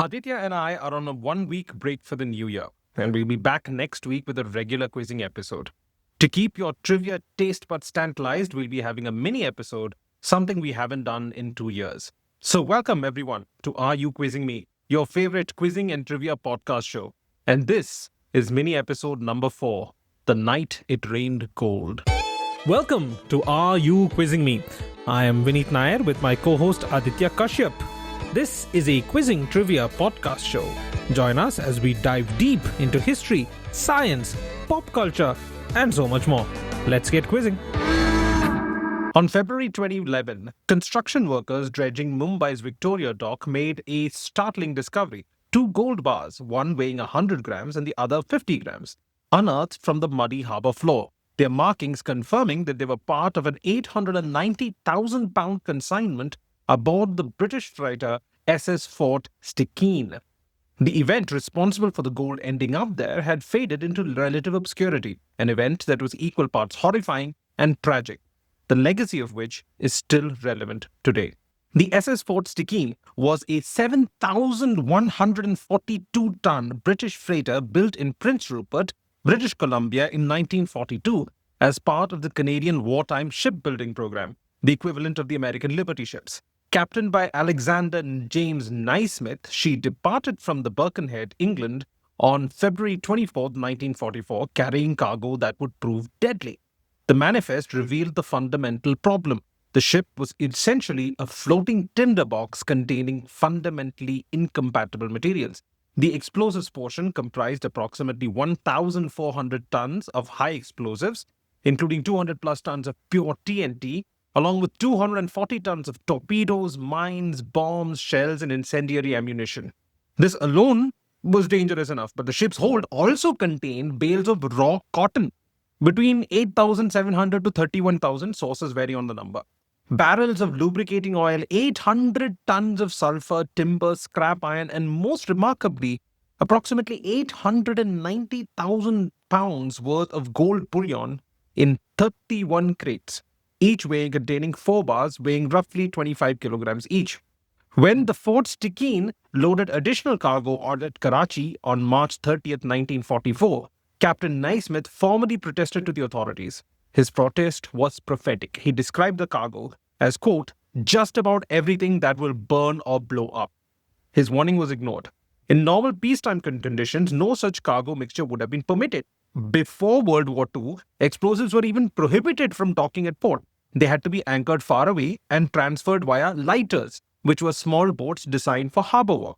Aditya and I are on a 1 week break for the new year, and we'll be back next week with a regular quizzing episode. To keep your trivia taste buds tantalized, we'll be having a mini episode, something we haven't done in 2 years. So, welcome everyone to Are You Quizzing Me, your favorite quizzing and trivia podcast show. And this is mini episode number 4, The Night It Rained Gold. Welcome to Are You Quizzing Me? I am Vineeth Nair with my co host Aditya Kashyap. This is a quizzing trivia podcast show. Join us as we dive deep into history, science, pop culture, and so much more. Let's get quizzing. On February 2011, construction workers dredging Mumbai's Victoria dock made a startling discovery. Two gold bars, one weighing 100 grams and the other 50 grams, unearthed from the muddy harbour floor. Their markings confirming that they were part of an 890,000 pound consignment aboard the British freighter SS Fort Stikine. The event responsible for the gold ending up there had faded into relative obscurity, an event that was equal parts horrifying and tragic, the legacy of which is still relevant today. The SS Fort Stikine was a 7,142-ton British freighter built in Prince Rupert, British Columbia in 1942 as part of the Canadian wartime shipbuilding program, the equivalent of the American Liberty ships. Captained by Alexander James Naismith, she departed from the Birkenhead, England, on February 24, 1944, carrying cargo that would prove deadly. The manifest revealed the fundamental problem. The ship was essentially a floating tinderbox containing fundamentally incompatible materials. The explosives portion comprised approximately 1,400 tons of high explosives, including 200 plus tons of pure TNT, along with 240 tons of torpedoes, mines, bombs, shells, and incendiary ammunition. This alone was dangerous enough, but the ship's hold also contained bales of raw cotton. Between 8,700 to 31,000, sources vary on the number. Barrels of lubricating oil, 800 tons of sulfur, timber, scrap iron, and most remarkably, approximately 890,000 pounds worth of gold bullion in 31 crates, each containing 4 bars weighing roughly 25 kilograms each. When the Fort Stikine loaded additional cargo at Karachi on March 30th, 1944, Captain Naismith formally protested to the authorities. His protest was prophetic. He described the cargo as, quote, just about everything that will burn or blow up. His warning was ignored. In normal peacetime conditions, no such cargo mixture would have been permitted. Before World War II, explosives were even prohibited from docking at port. They had to be anchored far away and transferred via lighters, which were small boats designed for harbor work.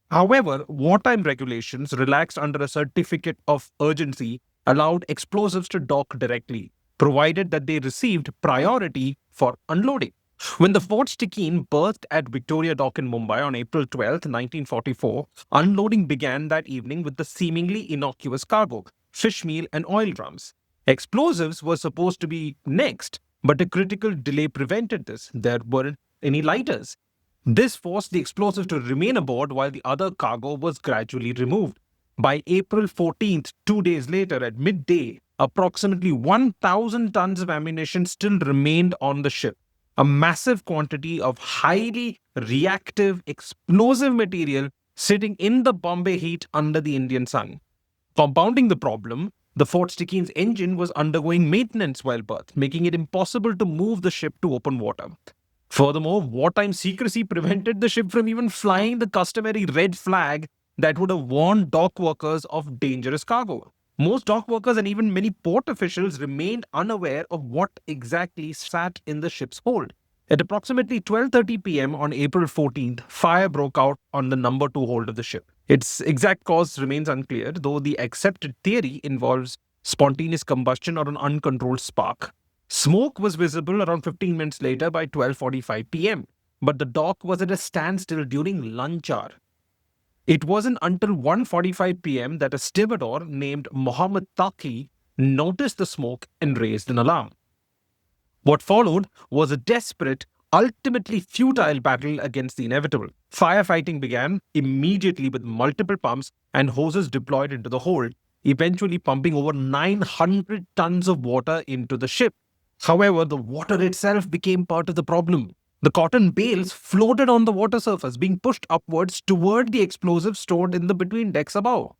However, wartime regulations, relaxed under a certificate of urgency, allowed explosives to dock directly, provided that they received priority for unloading. When the Fort Stikine berthed at Victoria Dock in Mumbai on April 12, 1944, unloading began that evening with the seemingly innocuous cargo, fish meal and oil drums. Explosives were supposed to be next, but a critical delay prevented this. There weren't any lighters. This forced the explosives to remain aboard while the other cargo was gradually removed. By April 14th, 2 days later at midday, approximately 1,000 tons of ammunition still remained on the ship. A massive quantity of highly reactive explosive material sitting in the Bombay heat under the Indian sun. Compounding the problem, the Fort Stikine's engine was undergoing maintenance while berthed, making it impossible to move the ship to open water. Furthermore, wartime secrecy prevented the ship from even flying the customary red flag that would have warned dock workers of dangerous cargo. Most dock workers and even many port officials remained unaware of what exactly sat in the ship's hold. At approximately 12:30 p.m. on April 14th, fire broke out on the number 2 hold of the ship. Its exact cause remains unclear, though the accepted theory involves spontaneous combustion or an uncontrolled spark. Smoke was visible around 15 minutes later by 12:45 p.m., but the dock was at a standstill during lunch hour. It wasn't until 1:45 p.m. that a stevedore named Mohammed Taqi noticed the smoke and raised an alarm. What followed was a desperate, ultimately futile battle against the inevitable. Firefighting began immediately with multiple pumps and hoses deployed into the hold, eventually pumping over 900 tons of water into the ship. However, the water itself became part of the problem. The cotton bales floated on the water surface, being pushed upwards toward the explosives stored in the between decks above.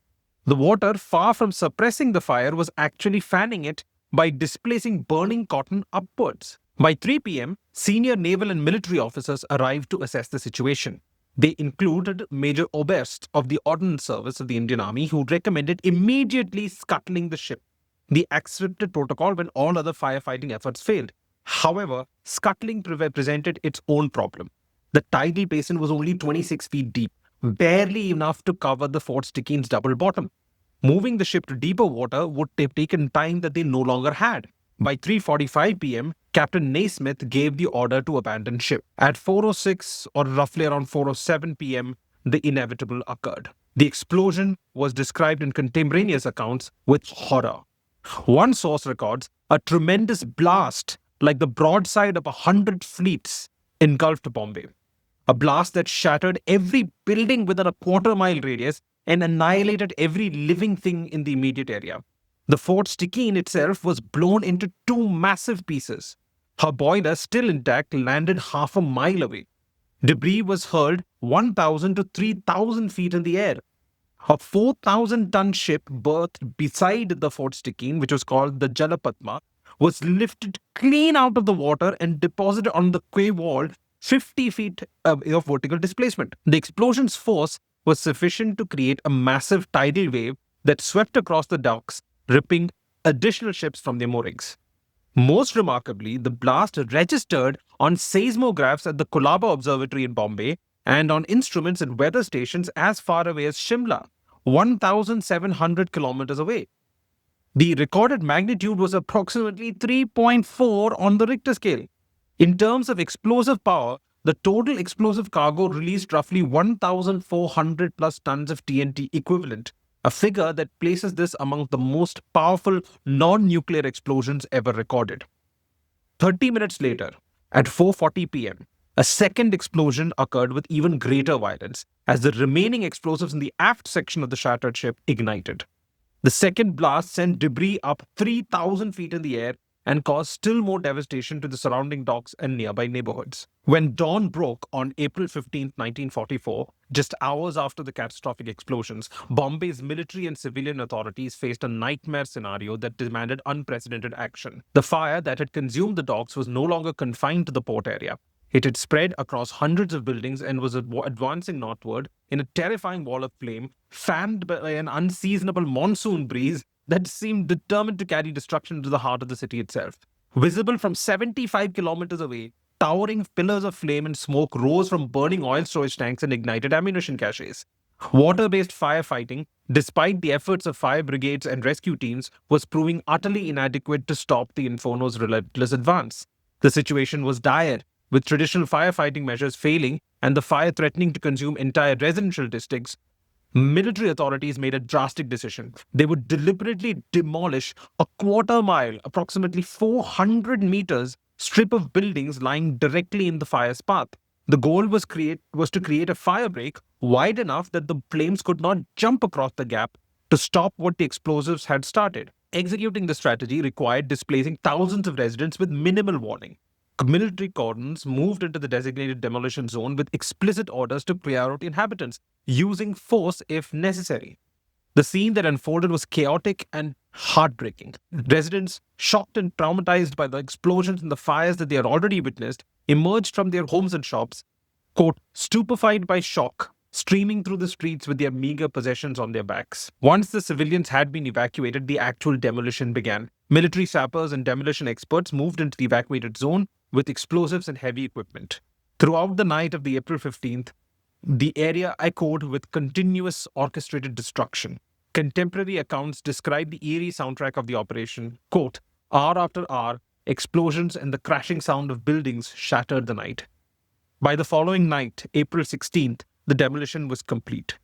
The water, far from suppressing the fire, was actually fanning it by displacing burning cotton upwards. By 3 p.m., senior naval and military officers arrived to assess the situation. They included Major Oberst of the Ordnance Service of the Indian Army, who recommended immediately scuttling the ship, the accepted protocol when all other firefighting efforts failed. However, scuttling presented its own problem. The tidal basin was only 26 feet deep, barely enough to cover the Fort Stikines double bottom. Moving the ship to deeper water would have taken time that they no longer had. By 3:45 p.m., Captain Naismith gave the order to abandon ship. At 4:06 or roughly around 4:07 p.m., the inevitable occurred. The explosion was described in contemporaneous accounts with horror. One source records a tremendous blast like the broadside of 100 fleets engulfed Bombay. A blast that shattered every building within a quarter-mile radius and annihilated every living thing in the immediate area. The Fort Stikine itself was blown into two massive pieces. Her boiler, still intact, landed half a mile away. Debris was hurled 1,000 to 3,000 feet in the air. A 4,000-ton ship berthed beside the Fort Stikine, which was called the Jalapatma, was lifted clean out of the water and deposited on the quay wall 50 feet of vertical displacement. The explosion's force was sufficient to create a massive tidal wave that swept across the docks, ripping additional ships from their moorings. Most remarkably, the blast registered on seismographs at the Colaba Observatory in Bombay and on instruments and weather stations as far away as Shimla, 1,700 kilometers away. The recorded magnitude was approximately 3.4 on the Richter scale. In terms of explosive power, the total explosive cargo released roughly 1,400 plus tons of TNT equivalent, a figure that places this among the most powerful non-nuclear explosions ever recorded. 30 minutes later, at 4:40 p.m., a second explosion occurred with even greater violence as the remaining explosives in the aft section of the shattered ship ignited. The second blast sent debris up 3,000 feet in the air and caused still more devastation to the surrounding docks and nearby neighborhoods. When dawn broke on April 15, 1944, just hours after the catastrophic explosions, Bombay's military and civilian authorities faced a nightmare scenario that demanded unprecedented action. The fire that had consumed the docks was no longer confined to the port area. It had spread across hundreds of buildings and was advancing northward in a terrifying wall of flame, fanned by an unseasonable monsoon breeze that seemed determined to carry destruction to the heart of the city itself. Visible from 75 kilometers away, towering pillars of flame and smoke rose from burning oil storage tanks and ignited ammunition caches. Water-based firefighting, despite the efforts of fire brigades and rescue teams, was proving utterly inadequate to stop the inferno's relentless advance. The situation was dire, with traditional firefighting measures failing and the fire threatening to consume entire residential districts. Military authorities made a drastic decision. They would deliberately demolish a quarter mile, approximately 400 meters, strip of buildings lying directly in the fire's path. The goal was to create a fire break wide enough that the flames could not jump across the gap to stop what the explosives had started. Executing the strategy required displacing thousands of residents with minimal warning. Military cordons moved into the designated demolition zone with explicit orders to clear out inhabitants, using force if necessary. The scene that unfolded was chaotic and heartbreaking. Residents, shocked and traumatized by the explosions and the fires that they had already witnessed, emerged from their homes and shops, quote, stupefied by shock, streaming through the streets with their meager possessions on their backs. Once the civilians had been evacuated, the actual demolition began. Military sappers and demolition experts moved into the evacuated zone with explosives and heavy equipment. Throughout the night of the April 15th, the area echoed with continuous orchestrated destruction. Contemporary accounts describe the eerie soundtrack of the operation. Quote, hour after hour, explosions and the crashing sound of buildings shattered the night. By the following night, April 16th, the demolition was complete.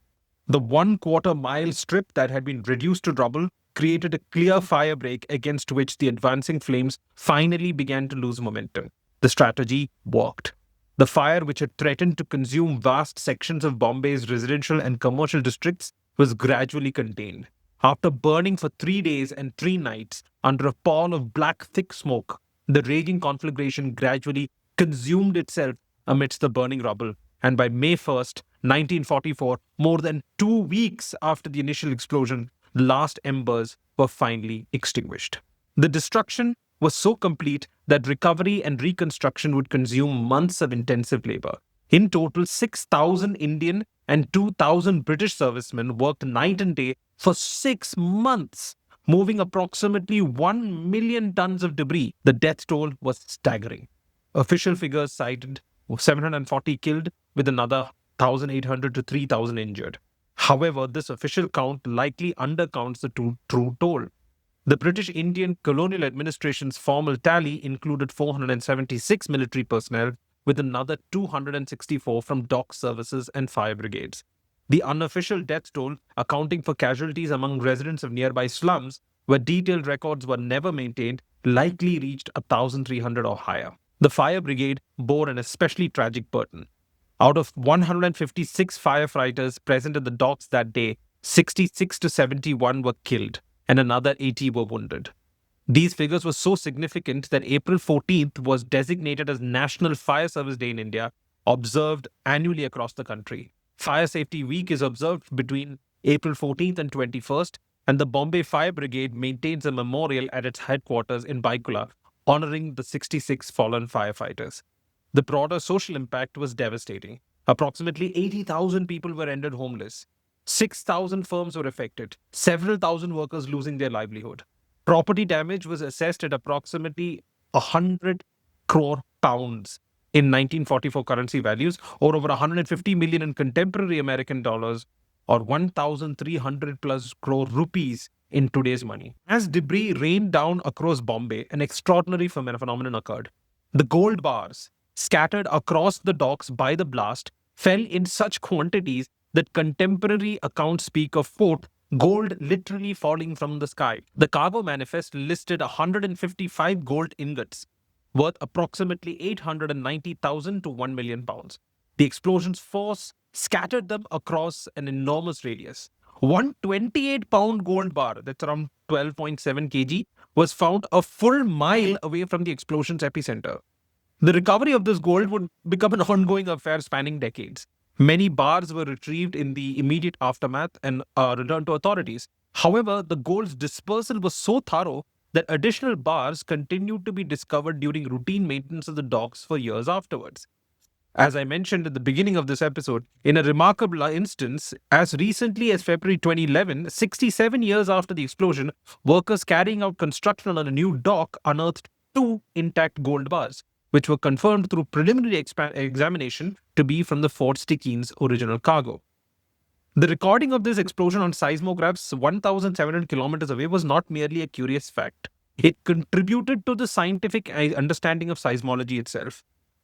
The 1/4 mile strip that had been reduced to rubble created a clear fire break against which the advancing flames finally began to lose momentum. The strategy worked. The fire, which had threatened to consume vast sections of Bombay's residential and commercial districts, was gradually contained. After burning for 3 days and 3 nights under a pall of black, thick smoke, the raging conflagration gradually consumed itself amidst the burning rubble. And by May 1st, 1944, more than 2 weeks after the initial explosion, the last embers were finally extinguished. The destruction was so complete that recovery and reconstruction would consume months of intensive labor. In total, 6,000 Indian and 2,000 British servicemen worked night and day for 6 months, moving approximately 1 million tons of debris. The death toll was staggering. Official figures cited 740 killed, with another 1,800 to 3,000 injured. However, this official count likely undercounts the true toll. The British Indian Colonial Administration's formal tally included 476 military personnel, with another 264 from dock services and fire brigades. The unofficial death toll, accounting for casualties among residents of nearby slums, where detailed records were never maintained, likely reached 1,300 or higher. The fire brigade bore an especially tragic burden. Out of 156 firefighters present at the docks that day, 66 to 71 were killed and another 80 were wounded. These figures were so significant that April 14th was designated as National Fire Service Day in India, observed annually across the country. Fire Safety Week is observed between April 14th and 21st, and the Bombay Fire Brigade maintains a memorial at its headquarters in Baikula, honoring the 66 fallen firefighters. The broader social impact was devastating. Approximately 80,000 people were rendered homeless. 6,000 firms were affected, several thousand workers losing their livelihood. Property damage was assessed at approximately 100 crore pounds in 1944 currency values, or over 150 million in contemporary American dollars, or 1,300 plus crore rupees in today's money. As debris rained down across Bombay, an extraordinary phenomenon occurred. The gold bars, scattered across the docks by the blast, fell in such quantities that contemporary accounts speak of, quote, gold literally falling from the sky. The cargo manifest listed 155 gold ingots, worth approximately 890,000 to 1 million pounds. The explosion's force scattered them across an enormous radius. One 28-pound gold bar, that's around 12.7 kg, was found a full mile away from the explosion's epicenter. The recovery of this gold would become an ongoing affair spanning decades. Many bars were retrieved in the immediate aftermath and returned to authorities. However, the gold's dispersal was so thorough that additional bars continued to be discovered during routine maintenance of the docks for years afterwards. As I mentioned at the beginning of this episode, in a remarkable instance, as recently as February 2011, 67 years after the explosion, workers carrying out construction on a new dock unearthed 2 intact gold bars, which were confirmed through preliminary examination to be from the Fort Stikeen's original cargo. The recording of this explosion on seismographs 1,700 kilometers away was not merely a curious fact. It contributed to the scientific understanding of seismology itself.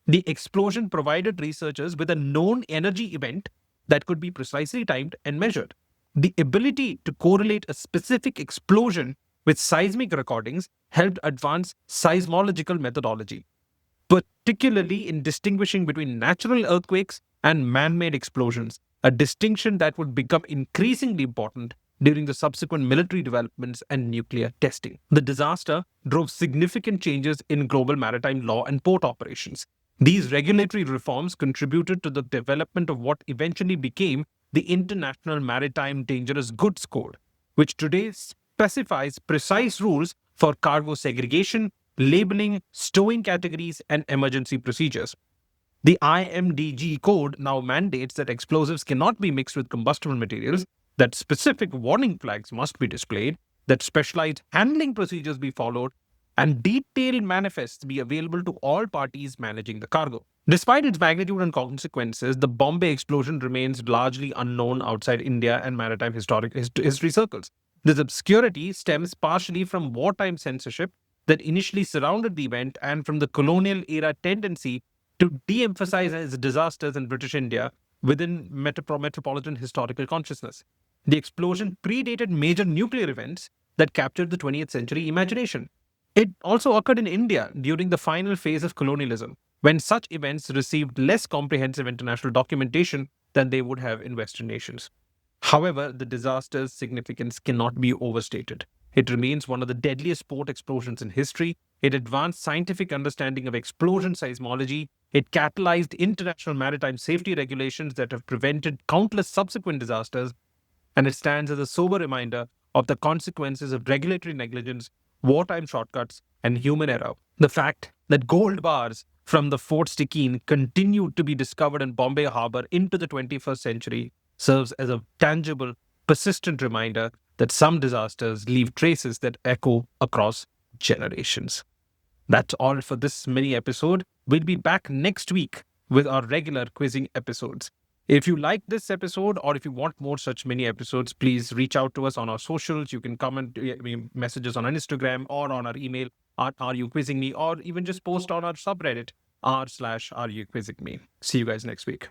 The explosion provided researchers with a known energy event that could be precisely timed and measured. The ability to correlate a specific explosion with seismic recordings helped advance seismological methodology, particularly in distinguishing between natural earthquakes and man-made explosions, a distinction that would become increasingly important during the subsequent military developments and nuclear testing. The disaster drove significant changes in global maritime law and port operations. These regulatory reforms contributed to the development of what eventually became the International Maritime Dangerous Goods Code, which today specifies precise rules for cargo segregation, labeling, stowing categories, and emergency procedures. The IMDG code now mandates that explosives cannot be mixed with combustible materials, that specific warning flags must be displayed, that specialized handling procedures be followed, and detailed manifests be available to all parties managing the cargo. Despite its magnitude and consequences, the Bombay explosion remains largely unknown outside India and maritime history circles. This obscurity stems partially from wartime censorship that initially surrounded the event and from the colonial era tendency to de-emphasize its disasters in British India within metropolitan historical consciousness. The explosion predated major nuclear events that captured the 20th century imagination. It also occurred in India during the final phase of colonialism, when such events received less comprehensive international documentation than they would have in Western nations. However, the disaster's significance cannot be overstated. It remains one of the deadliest port explosions in history. It advanced scientific understanding of explosion seismology, It catalyzed international maritime safety regulations that have prevented countless subsequent disasters, and it stands as a sober reminder of the consequences of regulatory negligence, wartime shortcuts, and human error. The fact that gold bars from the Fort Stikine continued to be discovered in Bombay Harbor into the 21st century serves as a tangible, persistent reminder that some disasters leave traces that echo across generations. That's all for this mini episode. We'll be back next week with our regular quizzing episodes. If you like this episode or if you want more such mini episodes, please reach out to us on our socials. You can comment messages on Instagram or on our email at Are You Quizzing Me, or even just post on our subreddit r/Are You Quizzing Me. See you guys next week.